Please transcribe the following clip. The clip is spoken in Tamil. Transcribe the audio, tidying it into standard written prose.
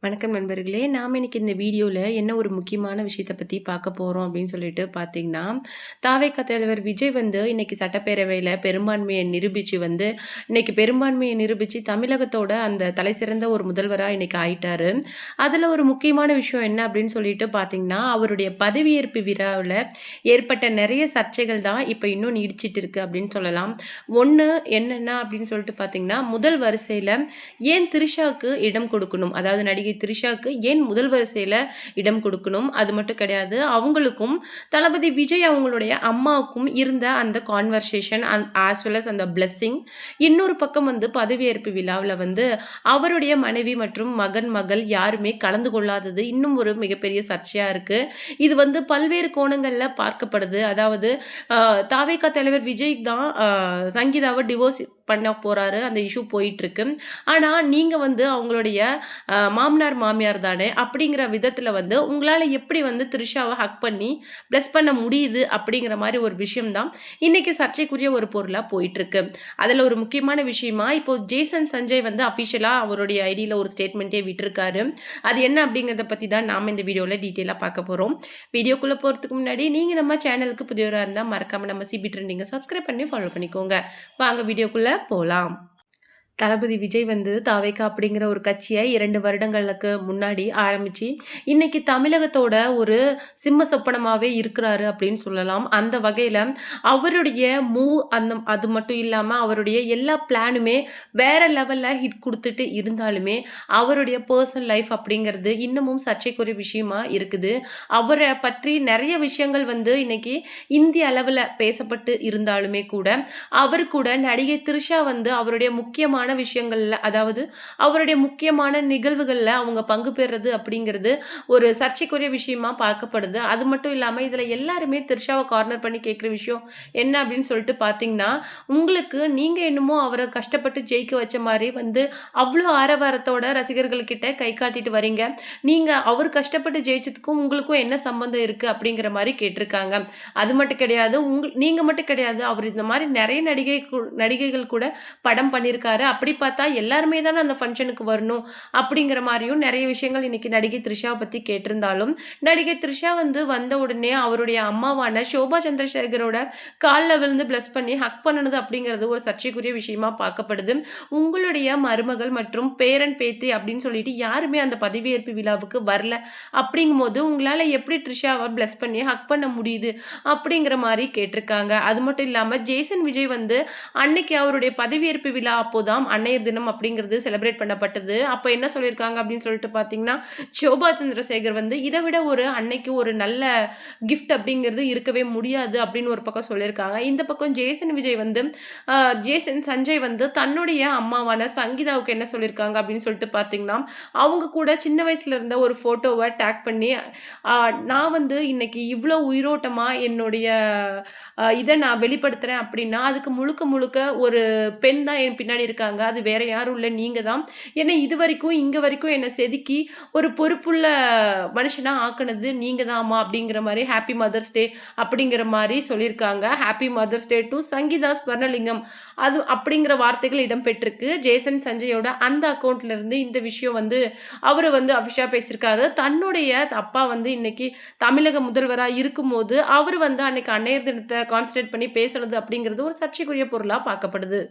வணக்கம் நண்பர்களே. நாம இன்னைக்கு இந்த வீடியோல என்ன ஒரு முக்கியமான விஷயத்த பத்தி பார்க்க போறோம் அப்படின்னு சொல்லிட்டு பார்த்தீங்கன்னா, தாவேகா தலைவர் விஜய் வந்து இன்னைக்கு சட்டப்பேரவையில பெரும்பான்மையை நிரூபிச்சு இன்னைக்கு பெரும்பான்மையை நிரூபிச்சு தமிழகத்தோட அந்த தலைசிறந்த ஒரு முதல்வரா இன்னைக்கு ஆயிட்டாரு. அதுல ஒரு முக்கியமான விஷயம் என்ன அப்படின்னு சொல்லிட்டு பார்த்தீங்கன்னா, அவருடைய பதவியேற்பு விழாவுல ஏற்பட்ட நெறைய சர்ச்சைகள் தான் இப்ப இன்னும் நீடிச்சிட்டு இருக்கு அப்படின்னு சொல்லலாம். ஒண்ணு என்னன்னா அப்படின்னு சொல்லிட்டு பார்த்தீங்கன்னா, முதல் வரிசையில ஏன் திரிஷாவுக்கு இடம் கொடுக்கணும்? அதாவது நடிகை திரிஷாவுக்கு ஏன் முதல் வரிசையில இடம் கொடுக்கணும்? அது மட்டும் கிடையாது. அவங்களுக்கும் தளபதி விஜய் அவங்களுடைய அம்மாவுக்கும் இருந்த அந்த கான்வர்சேஷன் ஆஸ் வெல் அஸ் அந்த பிளெஸ்ஸிங். இன்னொரு பக்கம் பதவியேற்பு விழாவுல அவருடைய மனைவி மற்றும் மகன், மகள் யாருமே கலந்து கொள்ளாதது இன்னும் ஒரு மிகப்பெரிய சர்ச்சையா இருக்கு. இது பல்வேறு கோணங்கள்ல பார்க்கப்படுது. அதாவது தாவேகா தலைவர் விஜய் தான் சங்கீதாவ டிவோர்ஸ் பண்ண போறாரு. அந்த இஷ்யூ போயிட்டுருக்கு. ஆனா, நீங்க அவங்களுடைய மாமனார், மாமியார் தானே! அப்படிங்கிற விதத்தில உங்களால எப்படி திரிஷாவ ஹக் பண்ணி பிளஸ் பண்ண முடியுது? அப்படிங்கிற மாரி ஒரு விஷயம் தான் இன்னைக்கு சர்ச்சைக்குரிய ஒரு பொருளா போயிட்டுருக்கு. அதில ஒரு முக்கியமான விஷயமா, இப்போ ஜேசன் சஞ்சய் அஃபிஷியலா அவருடைய ஐடியில ஒரு ஸ்டேட்மெண்ட்டே விட்டிருக்காரு. அது என்ன அப்படிங்கிறத பத்தி தான் நாம இந்த வீடியோல டீட்டெயிலா பார்க்க போறோம். வீடியோக்குள்ள போறதுக்கு முன்னாடி நீங்க நம்ம சேனலுக்கு புதியவரா இருந்தா மறக்காம நம்ம சிபி ட்ரெண்டிங்க சப்ஸ்கிரைப் பண்ணி ஃபாலோ பண்ணிக்கோங்க. வாங்க வீடியோக்குள்ள போலாம். தளபதி விஜய் தாவேகா அப்படிங்கிற ஒரு கட்சிய 2 வருடங்களுக்கு முன்னாடி ஆரம்பிச்சு, இன்னைக்கு தமிழகத்தோட ஒரு சிம்ம சொப்பனமாவே இருக்கிறாரு அப்படின்னு சொல்லலாம். அந்த வகையில அவருடைய அது மட்டும் இல்லாம அவருடைய எல்லா பிளானுமே வேற லெவல்ல ஹிட் குடுத்துட்டு இருந்தாலுமே, அவருடைய பெர்சனல் லைஃப் அப்படிங்கிறது இன்னமும் சர்ச்சைக்குரிய விஷயமா இருக்குது. அவர பற்றி நெறைய விஷயங்கள் இன்னைக்கு இந்திய அளவுல பேசப்பட்டு இருந்தாலுமே கூட, அவரு கூட நடிகை த்ரிஷா அவருடைய முக்கியமான விஷயங்கள்ல அதாவது அவருடைய முக்கியமான நிகழ்வுகள்ல அவங்க பங்கு பெறுறது அப்படிங்கிறது ஒரு சர்ச்சைக்குரிய விஷயமா பார்க்கப்படுது. அது மட்டும் இல்லாம இதுல எல்லாருமே த்ரிஷாவ கார்னர் பண்ணி கேட்கிற விஷயம் என்ன அப்படின்னு சொல்லிட்டு பார்த்தீங்கன்னா, உங்களுக்கு நீங்க என்னமோ அவர கஷ்டப்பட்டு ஜெயிக்க வச்ச மாரி அவ்ளோ ஆரவாரத்தோட ரசிகர்கள் கிட்ட கை காட்டிட்டு வரீங்க. நீங்க அவர் கஷ்டப்பட்டு ஜெயிச்சதுக்கும் உங்களுக்கும் என்ன சம்பந்தம் இருக்கு? அப்படிங்கிற மாரி கேட்டிருக்காங்க. அது மட்டும் கிடையாது. நீங்க மட்டும் கிடையாது. அவர் இந்த மாரி நெறைய நடிகைகள் கூட படம் பண்ணியிருக்காரு. அப்படி பார்த்தா எல்லாருமே தானே அந்த ஃபங்ஷனுக்கு வரணும். அப்படிங்கிற மாரியும் நெறைய விஷயங்கள் இன்னைக்கு நடிகை த்ரிஷாவ பத்தி கேட்டிருந்தாலும், நடிகை த்ரிஷா வந்த உடனே அவருடைய அம்மாவான ஷோபா சந்திரசேகரோட கால்ல விழுந்து பிளஸ் பண்ணி ஹக் பண்ணுனது அப்படிங்கிறது ஒரு சர்ச்சைக்குரிய விஷயமா பார்க்கப்படுது. உங்களுடைய மருமகள் மற்றும் பேரன், பேத்தி அப்படின்னு சொல்லிட்டு யாருமே அந்த பதவியேற்பு விழாவுக்கு வரல. அப்படிங்கும்போது உங்களால எப்படி த்ரிஷாவ பிளஸ் பண்ணி ஹக் பண்ண முடியுது? அப்படிங்கிற மாரி கேட்டிருக்காங்க. அது மட்டும் இல்லாம ஜேசன் விஜய் அன்னைக்கு அவருடைய பதவியேற்பு விழா அப்போதான் அன்னையர் தினம் அப்படிங்கிறது செலிப்ரேட் பண்ணப்பட்டது. அப்ப என்ன சொல்லியிருக்காங்க அப்படின்னு சொல்லிட்டு பார்த்தீங்கன்னா, ஷோபா சந்திரசேகர் இத விட அன்னைக்கு ஒரு நல்ல கிஃப்ட் அப்படிங்கிறது இருக்கவே முடியாது அப்படின்னு ஒரு பக்கம் சொல்லியிருக்காங்க. இந்த பக்கம் ஜேசன் விஜய் ஜேசன் சஞ்சய் தன்னுடைய அம்மாவான சங்கீதாவுக்கு என்ன சொல்லியிருக்காங்க அப்படின்னு சொல்லிட்டு பார்த்தீங்கன்னா, அவங்க கூட சின்ன வயசுல இருந்த ஒரு ஃபோட்டோவ டேக் பண்ணி, நான் இன்னைக்கு இவ்ளோ உயிரோட்டமா என்னுடைய இத நான் வெளிப்படுத்துறேன் அப்படின்னா, அதுக்கு முழுக்க முழுக்க ஒரு பெண் தான் என் பின்னாடி இருக்காங்க. அது வேற யாரும் இல்ல நீங்க தான். என்ன இதுவரைக்கும் இங்க வரைக்கும் என்ன செதுக்கி ஒரு பொறுப்புள்ள மனுஷனா ஆக்குனது நீங்க தான்மா அப்படிங்கிற மாரி ஹேப்பி மதர்ஸ் டே அப்படிங்கிற மாரி சொல்லியிருக்காங்க. Happy mother's day to Sangeetha Swarnalingam. அது அப்படிங்கிற வார்த்தைகள் இடம்பெற்றிருக்கு. ஜேசன் சஞ்சயோட அந்த அக்கவுண்ட்ல இருந்து இந்த விஷயம் அவரு அஃபிஷியலா பேசியிருக்காரு. தன்னுடைய அப்பா இன்னைக்கு தமிழக முதல்வரா இருக்கும்போது, அவரு அன்னைக்கு அன்னையர் தினத்த கான்சன்ட்ரேட் பண்ணி பேசுறது அப்படிங்கிறது ஒரு சர்ச்சைக்குரிய பொருளா பார்க்கப்படுது.